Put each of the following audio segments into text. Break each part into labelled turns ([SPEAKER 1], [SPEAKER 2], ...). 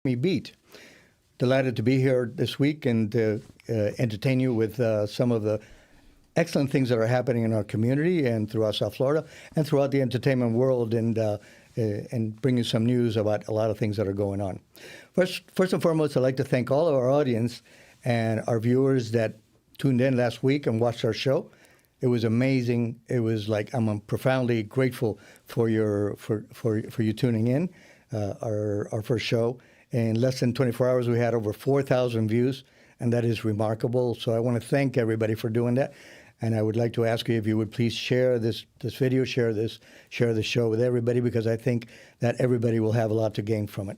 [SPEAKER 1] Me beat. Delighted to be here this week and to entertain you with some of the excellent things that are happening in our community and throughout South Florida and throughout the entertainment world and bring you some news about a lot of things that are going on. First and foremost, I'd like to thank all of our audience and our viewers that tuned in last week and watched our show. It was amazing. It was like I'm profoundly grateful for you tuning in. Our first show. In less than 24 hours, we had over 4,000 views, and that is remarkable. So I want to thank everybody for doing that. And I would like to ask you if you would please share this video, share the show with everybody, because I think that everybody will have a lot to gain from it.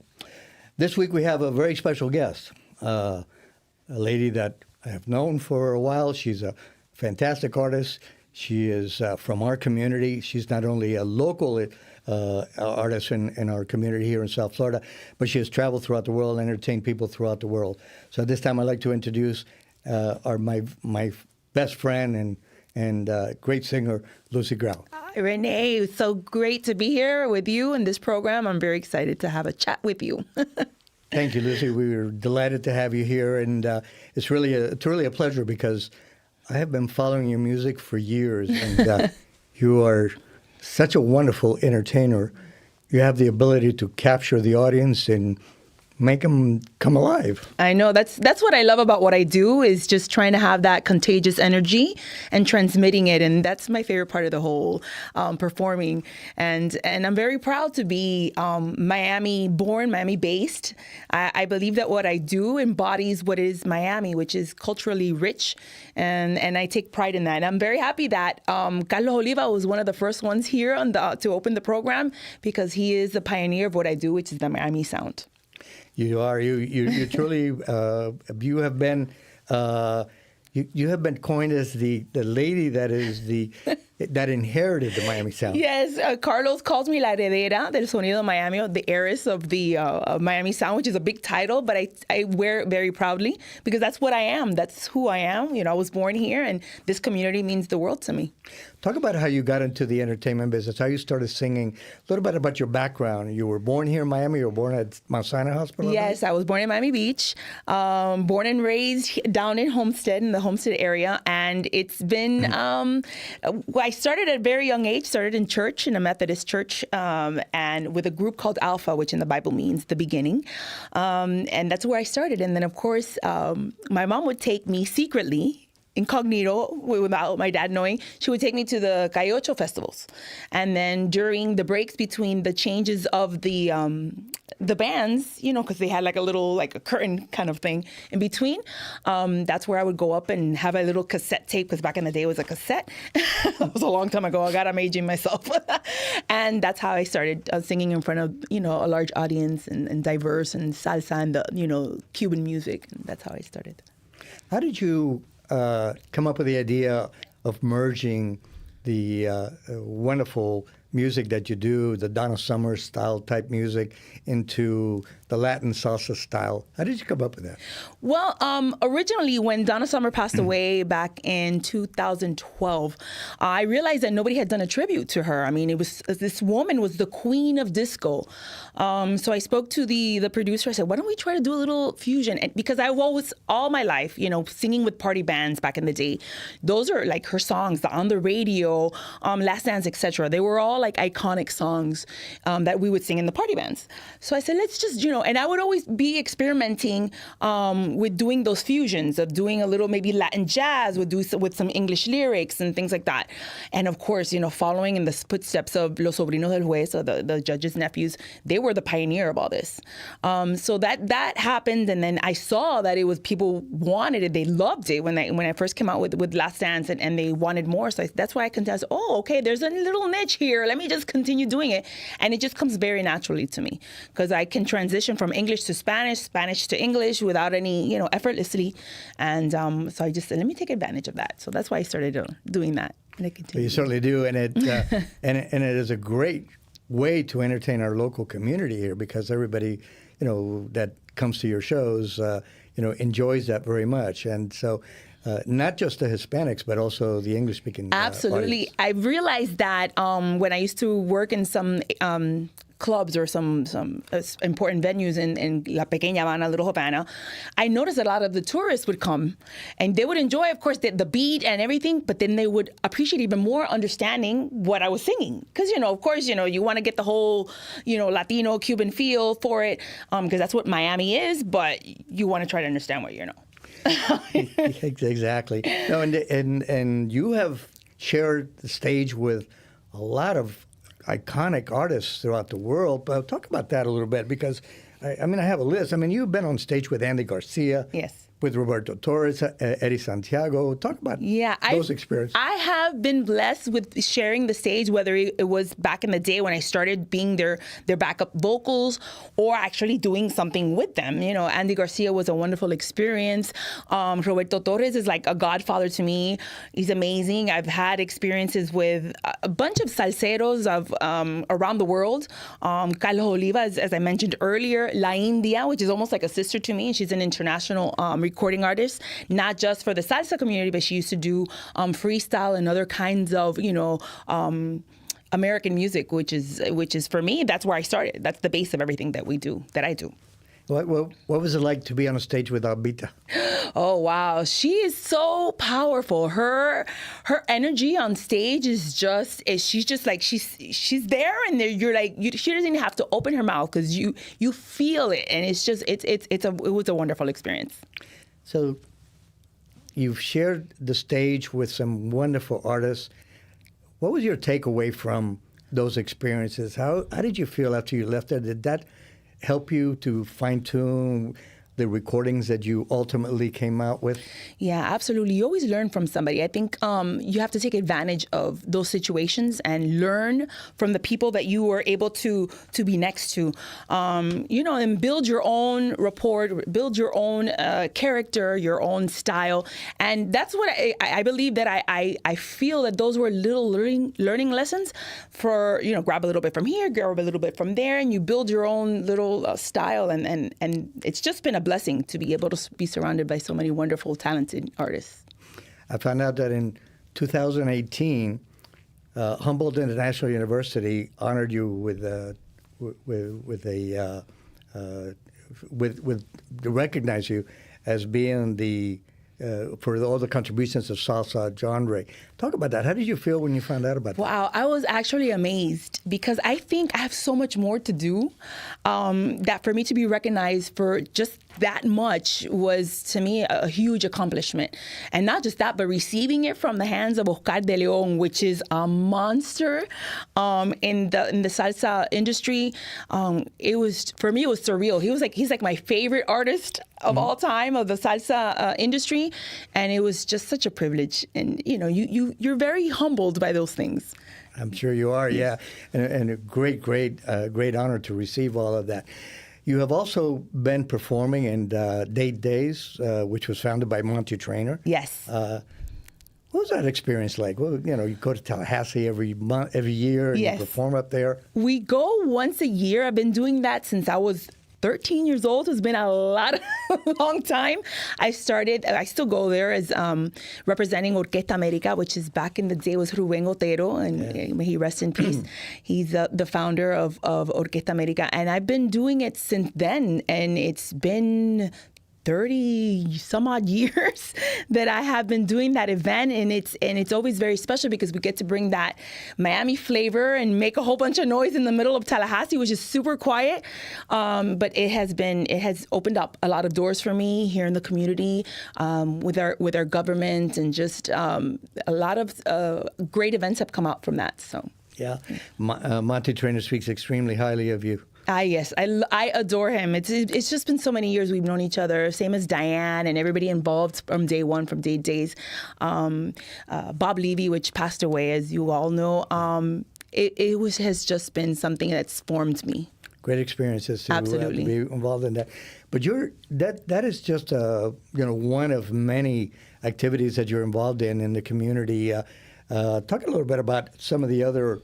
[SPEAKER 1] This week we have a very special guest, a lady that I have known for a while. She's a fantastic artist. She is from our community. She's not only a local artist in our community here in South Florida, but she has traveled throughout the world and entertained people throughout the world. So at this time, I'd like to introduce my best friend and great singer, Lucy Grau.
[SPEAKER 2] Hi, Rene. It's so great to be here with you in this program. I'm very excited to have a chat with you.
[SPEAKER 1] Thank you, Lucy. We were delighted to have you here, and it's really a pleasure because I have been following your music for years, and you are such a wonderful entertainer. You have the ability to capture the audience and make them come alive.
[SPEAKER 2] I know that's what I love about what I do, is just trying to have that contagious energy and transmitting it, and that's my favorite part of the whole performing. And I'm very proud to be Miami born, Miami based. I believe that what I do embodies what is Miami, which is culturally rich, and I take pride in that. And I'm very happy that Carlos Oliva was one of the first ones here to open the program, because he is the pioneer of what I do, which is the Miami sound.
[SPEAKER 1] You are. You truly. You have been. You have been coined as the lady that is that inherited the Miami sound.
[SPEAKER 2] Yes, Carlos calls me la heredera del sonido de Miami, the heiress of the Miami sound, which is a big title, but I wear it very proudly because that's what I am. That's who I am. You know, I was born here, and this community means the world to me.
[SPEAKER 1] Talk about how you got into the entertainment business, how you started singing, a little bit about your background. You were born here in Miami, you were born at Mount Sinai Hospital?
[SPEAKER 2] Yes, I was born in Miami Beach, born and raised down in Homestead, in the Homestead area, and it's been, I started at a very young age, started in church, in a Methodist church, and with a group called Alpha, which in the Bible means the beginning, and that's where I started. And then, of course, my mom would take me secretly, incognito, without my dad knowing. She would take me to the Cayocho festivals. And then during the breaks between the changes of the bands, you know, because they had like a curtain kind of thing in between, that's where I would go up and have a little cassette tape, because back in the day it was a cassette. That was a long time ago. I'm aging myself. And that's how I started singing in front of, you know, a large audience and diverse and salsa and the, you know, Cuban music. And that's how I started.
[SPEAKER 1] How did you come up with the idea of merging the wonderful music that you do, the Donna Summer style type music, into the Latin salsa style? How did you come up with that?
[SPEAKER 2] Well, originally when Donna Summer passed away back in 2012, I realized that nobody had done a tribute to her. I mean, it was, this woman was the queen of disco. So I spoke to the producer. I said, why don't we try to do a little fusion? And because I always, all my life, you know, singing with party bands back in the day, those are like her songs, the On the Radio, Last Dance, etc. They were all like iconic songs that we would sing in the party bands. So I said, let's just, you know, and I would always be experimenting with doing those fusions of doing a little maybe Latin jazz, with some English lyrics and things like that. And of course, you know, following in the footsteps of Los Sobrinos del Juez, or the judge's nephews, they were the pioneer of all this. So that happened, and then I saw that it was, people wanted it, they loved it when I first came out with Last Dance, and they wanted more. So that's why I contested, okay, there's a little niche here. Let me just continue doing it. And it just comes very naturally to me, because I can transition from English to Spanish, Spanish to English without any, you know, effortlessly. And so I just said, let me take advantage of that. So that's why I started doing that. And it continues.
[SPEAKER 1] You certainly do. And it, and it is a great way to entertain our local community here, because everybody, you know, that comes to your shows, you know, enjoys that very much. And so not just the Hispanics, but also the English-speaking
[SPEAKER 2] Absolutely.
[SPEAKER 1] audience.
[SPEAKER 2] I realized that when I used to work in some clubs or some important venues in La Pequeña Habana, Little Havana, I noticed a lot of the tourists would come and they would enjoy, of course, the beat and everything, but then they would appreciate even more understanding what I was singing. Because, of course, you want to get the whole, Latino, Cuban feel for it, because that's what Miami is, but you want to try to understand what you know.
[SPEAKER 1] Exactly. No, and you have shared the stage with a lot of iconic artists throughout the world. But talk about that a little bit, because I have a list. You've been on stage with Andy Garcia.
[SPEAKER 2] Yes.
[SPEAKER 1] With Roberto Torres, Eddie Santiago. Talk about those experiences.
[SPEAKER 2] I have been blessed with sharing the stage, whether it was back in the day when I started being their backup vocals or actually doing something with them. Andy Garcia was a wonderful experience. Roberto Torres is like a godfather to me. He's amazing. I've had experiences with a bunch of salseros of around the world. Carlos Oliva, as I mentioned earlier. La India, which is almost like a sister to me. She's an international recording artist, not just for the salsa community, but she used to do freestyle and other kinds of, American music, which is for me, that's where I started. That's the base of everything that I do.
[SPEAKER 1] What was it like to be on a stage with Albita?
[SPEAKER 2] Oh, wow. She is so powerful. Her energy on stage is she's just like, she's there and there, you're like, she doesn't even have to open her mouth because you feel it. And it's just, it was a wonderful experience.
[SPEAKER 1] So you've shared the stage with some wonderful artists. What was your takeaway from those experiences? How did you feel after you left there? Did that help you to fine-tune the recordings that you ultimately came out with?
[SPEAKER 2] Yeah, absolutely. You always learn from somebody. I think you have to take advantage of those situations and learn from the people that you were able to be next to, and build your own rapport, build your own character, your own style. And that's what I believe that I feel that those were little learning lessons for, grab a little bit from here, grab a little bit from there, and you build your own little style. And it's just been a blessing to be able to be surrounded by so many wonderful, talented artists.
[SPEAKER 1] I found out that in 2018, Humboldt International University honored you to recognize you as being for all the contributions of salsa genre. Talk about that. How did you feel when you found out about that?
[SPEAKER 2] Wow, I was actually amazed because I think I have so much more to do that for me to be recognized for just that much was, to me, a huge accomplishment. And not just that, but receiving it from the hands of Oscar de Leon, which is a monster in the salsa industry. It was, for me, it was surreal. He's like my favorite artist of all time of the salsa industry. And it was just such a privilege. And, you're very humbled by those things.
[SPEAKER 1] I'm sure you are, yeah. And a great honor to receive all of that. You have also been performing in Date Days, which was founded by Monty Trainer.
[SPEAKER 2] Yes.
[SPEAKER 1] What was that experience like? Well, you go to Tallahassee every year, and
[SPEAKER 2] yes.
[SPEAKER 1] You perform up there.
[SPEAKER 2] We go once a year. I've been doing that since I was 13 years old. It's been a long time. I still go there as representing Orquesta América, which is back in the day was Rubén Otero, and may he rest in peace. He's the founder of Orquesta América, and I've been doing it since then, and it's been 30 some odd years that I have been doing that event, and it's always very special because we get to bring that Miami flavor and make a whole bunch of noise in the middle of Tallahassee, which is super quiet. But it has opened up a lot of doors for me here in the community with our government, and just a lot of great events have come out from that. So
[SPEAKER 1] yeah, Monty Trainer speaks extremely highly of you.
[SPEAKER 2] Yes, I adore him. It's just been so many years we've known each other, same as Diane and everybody involved from day one, from Date Days. Bob Levy, which passed away, as you all know. It has just been something that's formed me.
[SPEAKER 1] Great experiences to
[SPEAKER 2] Absolutely.
[SPEAKER 1] Be involved in that. But that is just one of many activities that you're involved in the community. Talk a little bit about some of the other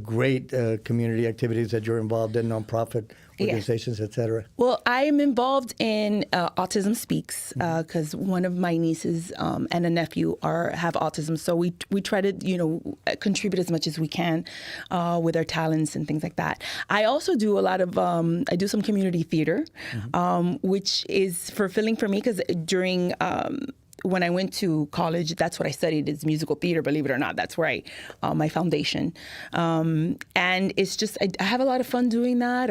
[SPEAKER 1] great community activities that you're involved in, nonprofit organizations, et cetera.
[SPEAKER 2] Well, I am involved in Autism Speaks because one of my nieces and a nephew have autism. So we try to, contribute as much as we can with our talents and things like that. I also do a lot of, I do some community theater, which is fulfilling for me because during when I went to college, that's what I studied is musical theater, believe it or not. That's where my foundation. And it's just, I have a lot of fun doing that,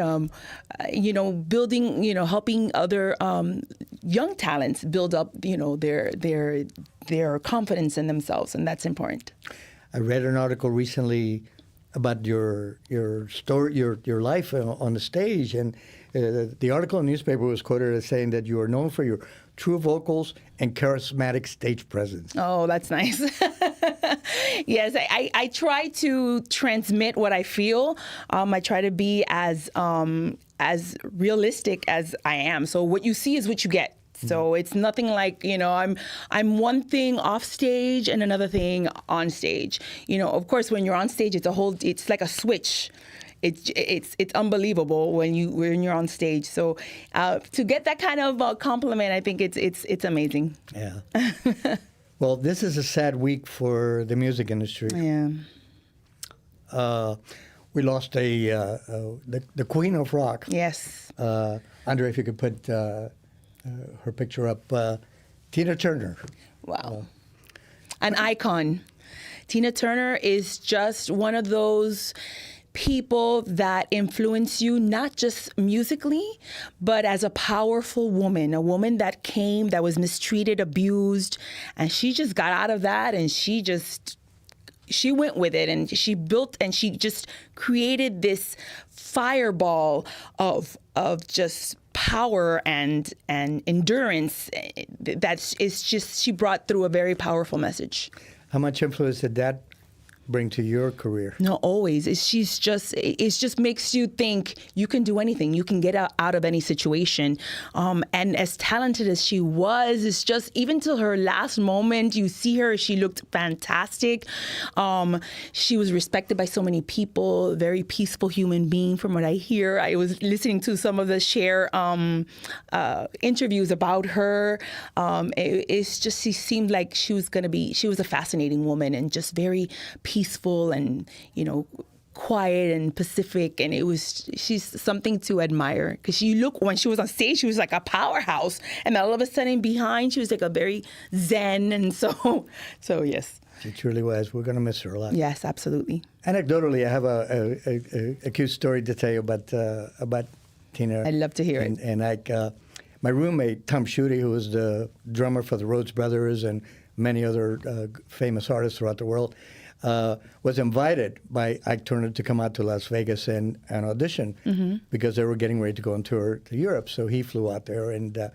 [SPEAKER 2] building, helping other young talents build up, their confidence in themselves. And that's important.
[SPEAKER 1] I read an article recently about your story, your life on the stage. And the article in the newspaper was quoted as saying that you are known for your true vocals and charismatic stage presence.
[SPEAKER 2] Oh, that's nice. Yes, I try to transmit what I feel. I try to be as realistic as I am. So what you see is what you get. So it's nothing like, I'm one thing off stage and another thing on stage. Of course, when you're on stage, it's like a switch. It's unbelievable when you're on stage. So to get that kind of compliment, I think it's amazing.
[SPEAKER 1] Yeah. Well, this is a sad week for the music industry.
[SPEAKER 2] Yeah.
[SPEAKER 1] We lost the queen of rock.
[SPEAKER 2] Yes.
[SPEAKER 1] Andre, if you could put her picture up, Tina Turner.
[SPEAKER 2] Wow. An icon. Tina Turner is just one of those people that influence you, not just musically, but as a powerful woman, a woman that was mistreated, abused, and she just got out of that and she went with it and she built and she just created this fireball of just power and endurance she brought through a very powerful message.
[SPEAKER 1] How much influence did that bring to your career?
[SPEAKER 2] No, always. It just makes you think you can do anything. You can get out of any situation. And as talented as she was, it's just even till her last moment, you see her, she looked fantastic. She was respected by so many people, a very peaceful human being from what I hear. I was listening to some of the interviews about her. It's just, she seemed like she was a fascinating woman and just very peaceful and, quiet and pacific. And she's something to admire because when she was on stage, she was like a powerhouse. And then all of a sudden behind, she was like a very zen. And so yes.
[SPEAKER 1] She truly was. We're going to miss her a lot.
[SPEAKER 2] Yes, absolutely.
[SPEAKER 1] Anecdotally, I have a cute story to tell you about Tina.
[SPEAKER 2] I'd love to hear it.
[SPEAKER 1] And my roommate, Tom Schutte, who was the drummer for the Rhodes Brothers and many other famous artists throughout the world, was invited by Ike Turner to come out to Las Vegas and audition because they were getting ready to go on tour to Europe. So he flew out there, and the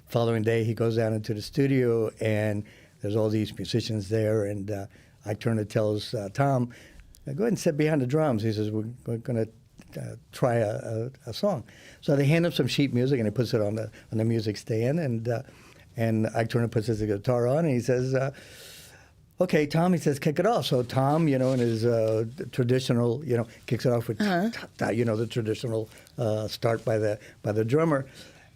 [SPEAKER 1] following day he goes down into the studio, and there's all these musicians there, and Ike Turner tells Tom, go ahead and sit behind the drums. He says, we're going to try a song. So they hand him some sheet music, and he puts it on the music stand, and Ike Turner puts his guitar on, and he says, okay, Tom, he says, kick it off. So Tom, in his traditional, kicks it off with, the traditional start by the drummer.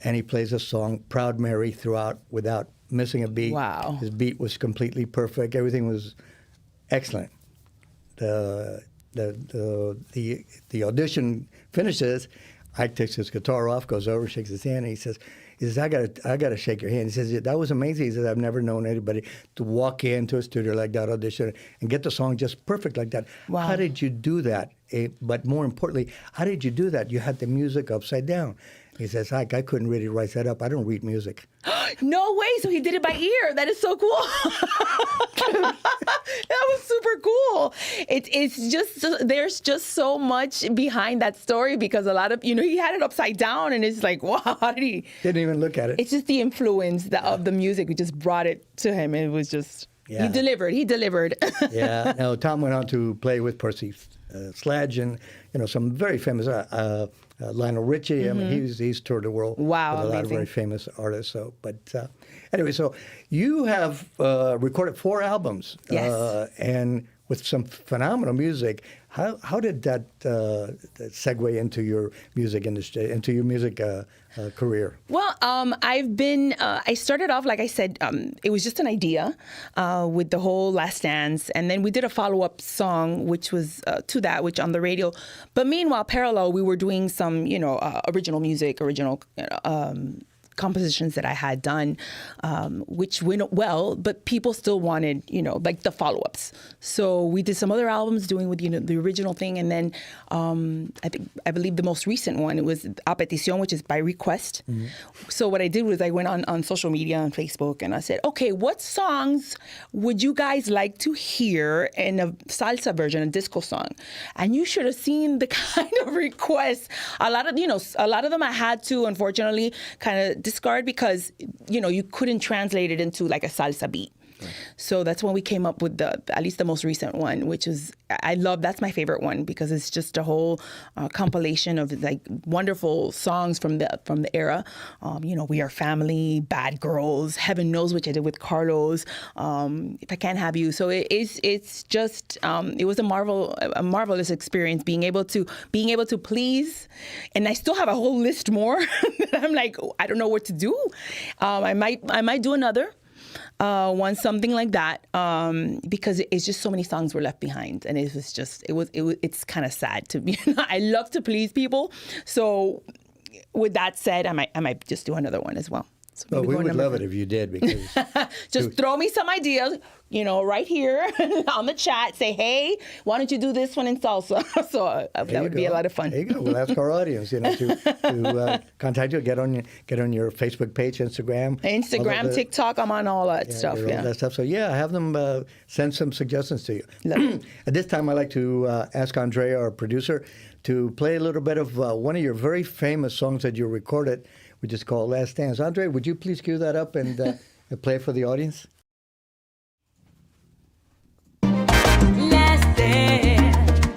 [SPEAKER 1] And he plays a song, Proud Mary, throughout without missing a beat.
[SPEAKER 2] Wow.
[SPEAKER 1] His beat was completely perfect. Everything was excellent. The audition finishes. Ike takes his guitar off, goes over, shakes his hand, and he says, I gotta shake your hand. He says, that was amazing. He says, I've never known anybody to walk into a studio like that, audition, and get the song just perfect like that.
[SPEAKER 2] Wow.
[SPEAKER 1] How did you do that? But more importantly, how did you do that? You had the music upside down. He says, I couldn't really write that up. I don't read music.
[SPEAKER 2] No way. So he did it by ear. That is so cool. That was super cool. It's just, there's just so much behind that story because a lot of, he had it upside down and it's like, wow, how did he?
[SPEAKER 1] Didn't even look at it.
[SPEAKER 2] It's just the influence of the music. We just brought it to him. It was just, He delivered.
[SPEAKER 1] Yeah. Now, Tom went on to play with Percy Sledge and, some very famous Lionel Richie. I mean, he's toured the world with a lot of very famous artists. So, but anyway, so you have recorded 4 albums.
[SPEAKER 2] Yes.
[SPEAKER 1] And with some phenomenal music. How did that segue into your music industry, into your music career?
[SPEAKER 2] Well, I started off, like I said, it was just an idea with the whole Last Dance. And then we did a follow-up song, which was to that, which on the radio. But meanwhile, parallel, we were doing some, original music, compositions that I had done, which went well, but people still wanted, like the follow-ups. So we did some other albums doing with, the original thing. And then I believe the most recent one, it was A Petición, which is by request. Mm-hmm. So what I did was I went on social media, on Facebook, and I said, okay, what songs would you guys like to hear in a salsa version, a disco song? And you should have seen the kind of requests. A lot of them I had to, unfortunately, kind of discard because, you couldn't translate it into like a salsa beat. Right. So that's when we came up with at least the most recent one, which is, that's my favorite one because it's just a whole compilation of like wonderful songs from the era. We Are Family, Bad Girls, Heaven Knows, which I did with Carlos, If I Can't Have You. So it's just, it was a marvelous experience being able to please. And I still have a whole list more that I'm like, I don't know what to do. I might do another. Want something like that because it's just so many songs were left behind, and it's kind of sad to be. I love to please people, so with that said, I might just do another one as well. So
[SPEAKER 1] well, we would love it if you did because
[SPEAKER 2] just throw me some ideas, right here on the chat. Say, hey, why don't you do this one in salsa? So that would be a lot of fun.
[SPEAKER 1] There you go. We'll ask our audience, to contact you. Get on your Facebook page, Instagram,
[SPEAKER 2] TikTok. I'm on all that stuff.
[SPEAKER 1] All that stuff. So have them send some suggestions to you. At this time, I'd like to ask Andrea, our producer, to play a little bit of one of your very famous songs that you recorded, which is called Last Dance. Andre, would you please cue that up and play it for the audience?
[SPEAKER 3] Last dance,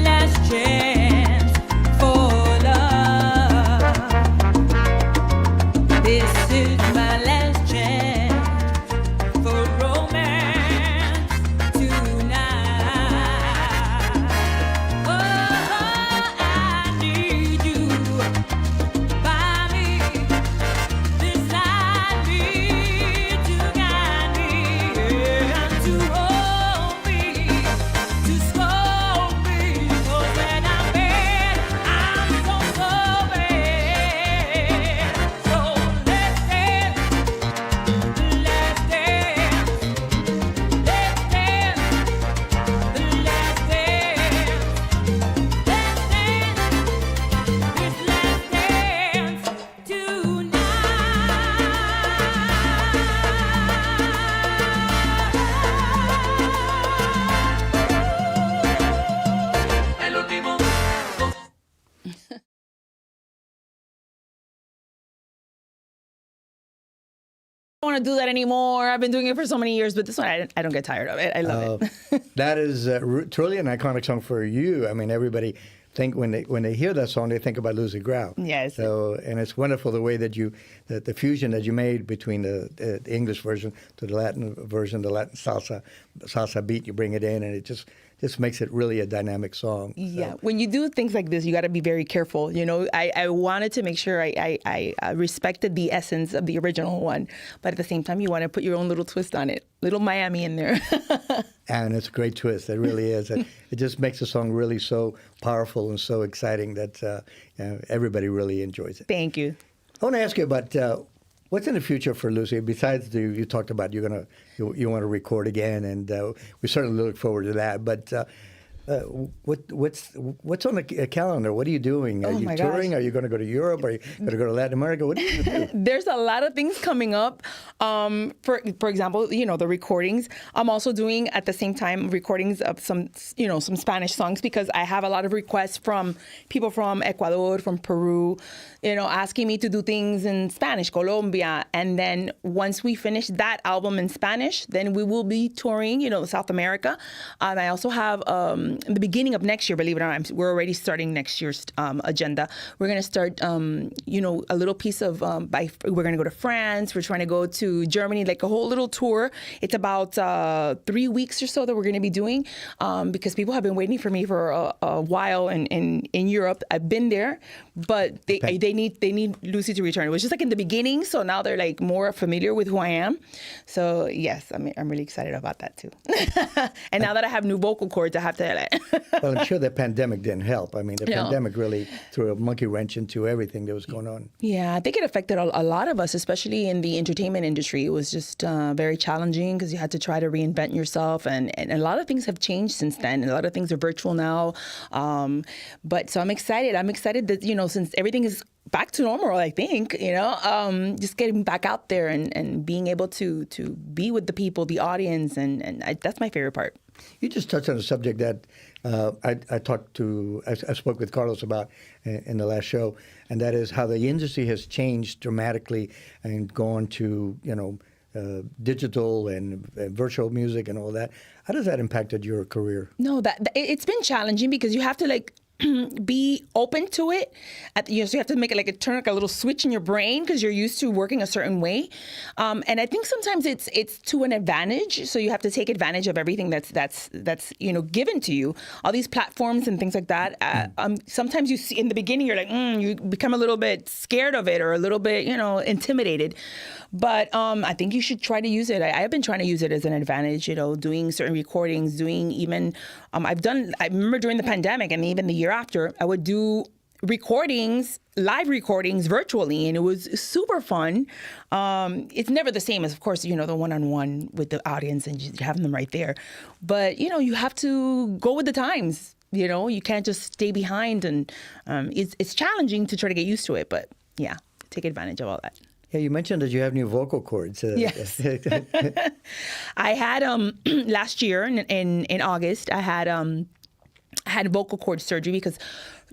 [SPEAKER 3] last chance for love. This is my last chance for romance tonight. Oh, I need you by me, beside me, to guide me, and to hold me, to scold me. 'Cause when I'm bad, I'm so bad. So let's dance, let's dance, let's dance, the last dance, let's dance, this last dance tonight. El último.
[SPEAKER 2] I don't want to do that anymore. I've been doing it for so many years, but this one I don't get tired of it. I love it.
[SPEAKER 1] That is truly an iconic song for you. I mean, everybody think when they hear that song, they think about Lucy Grau.
[SPEAKER 2] Yes.
[SPEAKER 1] So, and it's wonderful the way that the fusion that you made between the English version to the Latin version, the Latin salsa beat, you bring it in, and it just makes it really a dynamic song.
[SPEAKER 2] Yeah,
[SPEAKER 1] So,
[SPEAKER 2] when you do things like this, you got to be very careful. I wanted to make sure I respected the essence of the original one, but at the same time, you want to put your own little twist on it, little Miami in there.
[SPEAKER 1] and it's a great twist. It really is. It just makes the song really so powerful and so exciting that everybody really enjoys it.
[SPEAKER 2] Thank you.
[SPEAKER 1] I want to ask you about what's in the future for Lucy. Besides you talked about you want to record again, and we certainly look forward to that. But what's on the calendar? What are you doing? Are you touring?
[SPEAKER 2] Gosh.
[SPEAKER 1] Are you going to go to Europe? Are you going to go to Latin America? What are you going to do?
[SPEAKER 2] There's a lot of things coming up. For example, the recordings. I'm also doing at the same time recordings of some Spanish songs because I have a lot of requests from people from Ecuador, from Peru, asking me to do things in Spanish, Colombia. And then once we finish that album in Spanish, then we will be touring, South America. I also have in the beginning of next year, believe it or not, we're already starting next year's agenda. We're going to start, a little piece of, we're going to go to France. We're trying to go to Germany, like a whole little tour. It's about 3 weeks or so that we're going to be doing because people have been waiting for me for a while in Europe. I've been there, but they need Lucy to return. It was just like in the beginning, so now they're like more familiar with who I am. So yes, I'm really excited about that too. And now that I have new vocal cords, I have to.
[SPEAKER 1] Well, I'm sure the pandemic didn't help. I mean, the pandemic really threw a monkey wrench into everything that was going on.
[SPEAKER 2] Yeah, I think it affected a lot of us, especially in the entertainment industry. It was just very challenging because you had to try to reinvent yourself, and a lot of things have changed since then. And a lot of things are virtual now. But so I'm excited. I'm excited that, since everything is back to normal, I think, just getting back out there and being able to be with the people, the audience, and that's my favorite part.
[SPEAKER 1] You just touched on a subject that I spoke with Carlos about in the last show, and that is how the industry has changed dramatically and gone to, digital and virtual music and all that. How does that impacted your career?
[SPEAKER 2] No, that it's been challenging because you have to be open to it. So you have to make it turn a little switch in your brain because you're used to working a certain way. And I think sometimes it's to an advantage. So you have to take advantage of everything that's given to you. All these platforms and things like that. Sometimes you see in the beginning you're like you become a little bit scared of it or a little bit intimidated. But I think you should try to use it. I have been trying to use it as an advantage. Doing certain recordings, doing even I remember during the pandemic and even the year after, I would do live recordings virtually, and it was super fun. It's never the same as, of course, the one-on-one with the audience and you having them right there. But, you have to go with the times. You can't just stay behind, and it's challenging to try to get used to it. But, yeah, take advantage of all that.
[SPEAKER 1] Yeah, you mentioned that you have new vocal cords.
[SPEAKER 2] Yes. I had last year in August, I had vocal cord surgery because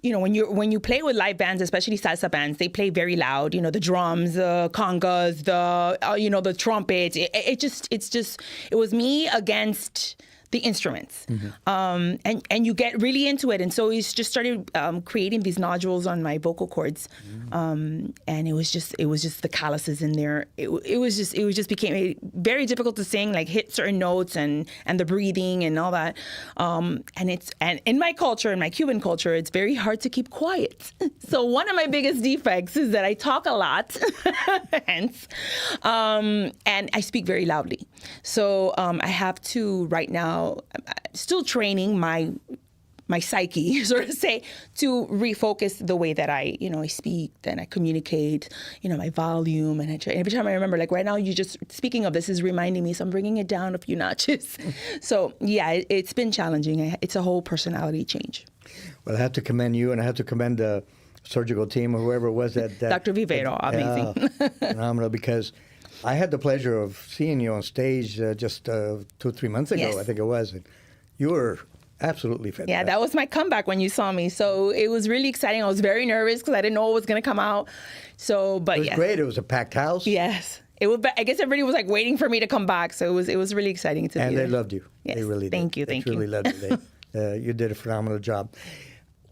[SPEAKER 2] when you play with live bands, especially salsa bands, they play very loud. The drums, the congas, the trumpets. It was me against the instruments. Mm-hmm. And you get really into it. And so he just started creating these nodules on my vocal cords. Mm-hmm. And it was just the calluses in there. It just became very difficult to sing, like hit certain notes and the breathing and all that. And in my culture, in my Cuban culture, it's very hard to keep quiet. So one of my biggest defects is that I talk a lot, hence, and I speak very loudly. So I have to right now, still training my psyche, sort of say, to refocus the way that I speak, then I communicate, my volume, and every time I remember, like right now, you just speaking of this is reminding me, so I'm bringing it down a few notches. So yeah, it's been challenging. It's a whole personality change.
[SPEAKER 1] Well, I have to commend you, and I have to commend the surgical team or whoever it was that
[SPEAKER 2] Dr. Vivero, amazing,
[SPEAKER 1] phenomenal, because I had the pleasure of seeing you on stage just 2 or 3 months ago,
[SPEAKER 2] Yes.
[SPEAKER 1] I think it was. And you were absolutely fantastic.
[SPEAKER 2] Yeah, that was my comeback when you saw me. So it was really exciting. I was very nervous because I didn't know what was going to come out. So, but
[SPEAKER 1] It was
[SPEAKER 2] yes.
[SPEAKER 1] great. It was a packed house.
[SPEAKER 2] Yes. It was. I guess everybody was waiting for me to come back. So it was really exciting to be
[SPEAKER 1] And
[SPEAKER 2] there.
[SPEAKER 1] they loved you.
[SPEAKER 2] Yes.
[SPEAKER 1] They really did.
[SPEAKER 2] Thank you.
[SPEAKER 1] They really loved you. You did a phenomenal job.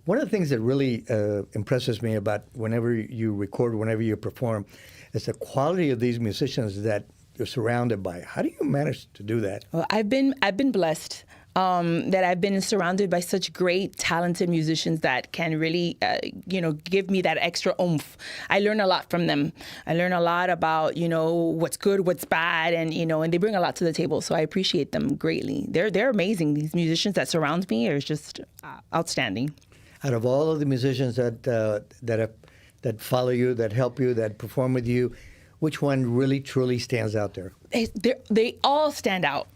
[SPEAKER 1] One of the things that really impresses me about whenever you record, whenever you perform, is the quality of these musicians that you're surrounded by. How do you manage to do that?
[SPEAKER 2] Well, I've been blessed that I've been surrounded by such great, talented musicians that can really, give me that extra oomph. I learn a lot from them. I learn a lot about, what's good, what's bad, and and they bring a lot to the table. So I appreciate them greatly. They're amazing. These musicians that surround me are just outstanding.
[SPEAKER 1] Out of all of the musicians that follow you, that help you, that perform with you, which one really, truly stands out there?
[SPEAKER 2] They all stand out.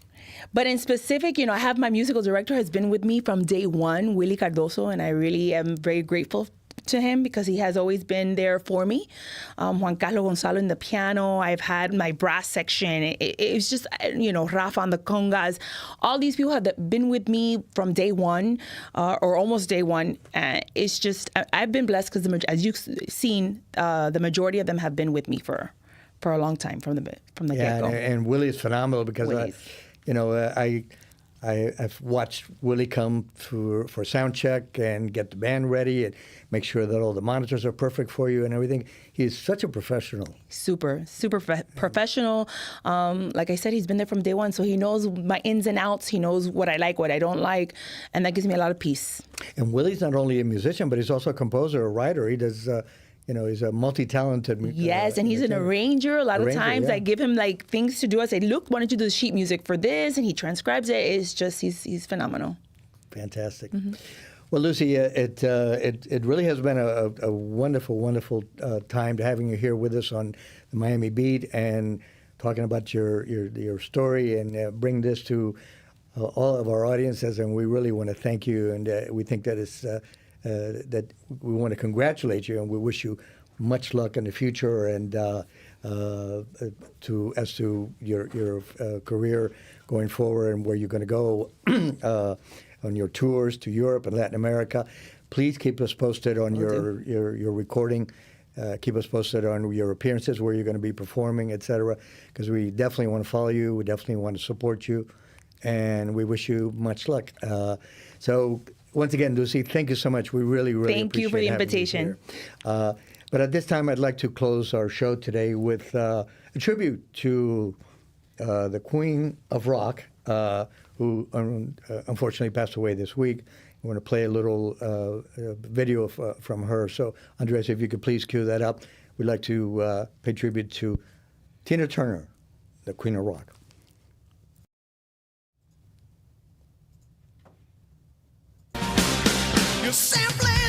[SPEAKER 2] But in specific, I have my musical director has been with me from day one, Willie Cardoso, and I really am very grateful to him because he has always been there for me. Juan Carlos Gonzalo in the piano. I've had my brass section. It's just, Rafa on the congas. All these people have been with me from day one or almost day one. It's just, I've been blessed because, as you've seen, the majority of them have been with me for a long time from the get-go.
[SPEAKER 1] And Willie is phenomenal because, I've watched Willie come for sound check and get the band ready and make sure that all the monitors are perfect for you and everything. He's such a professional.
[SPEAKER 2] Super professional. Like I said, he's been there from day one, so he knows my ins and outs. He knows what I like, what I don't like, and that gives me a lot of peace.
[SPEAKER 1] And Willie's not only a musician, but he's also a composer, a writer. He does, he's a multi-talented.
[SPEAKER 2] Yes, and he's an arranger. A lot of times
[SPEAKER 1] yeah.
[SPEAKER 2] I give him like things to do. I say, look, why don't you do the sheet music for this? And he transcribes it. It's just, he's phenomenal.
[SPEAKER 1] Fantastic. Well, Lucy, it really has been a wonderful, wonderful time to having you here with us on the Miami Beat and talking about your story and bring this to all of our audiences. And we really want to thank you. And we think that it's that we want to congratulate you and we wish you much luck in the future and to your career going forward and where you're going to go on your tours to Europe and Latin America. Please keep us posted on your recording. Keep us posted on your appearances, where you're going to be performing, et cetera, because we definitely want to follow you. We definitely want to support you, and we wish you much luck. So once again, Lucy, thank you so much. We really, really
[SPEAKER 2] Thank you for
[SPEAKER 1] appreciate
[SPEAKER 2] the
[SPEAKER 1] having you
[SPEAKER 2] invitation.
[SPEAKER 1] here. But at this time, I'd like to close our show today with a tribute to the Queen of Rock, who unfortunately passed away this week. I want to play a little video from her. So, Andres, if you could please cue that up. We'd like to pay tribute to Tina Turner, the Queen of Rock.
[SPEAKER 3] You simply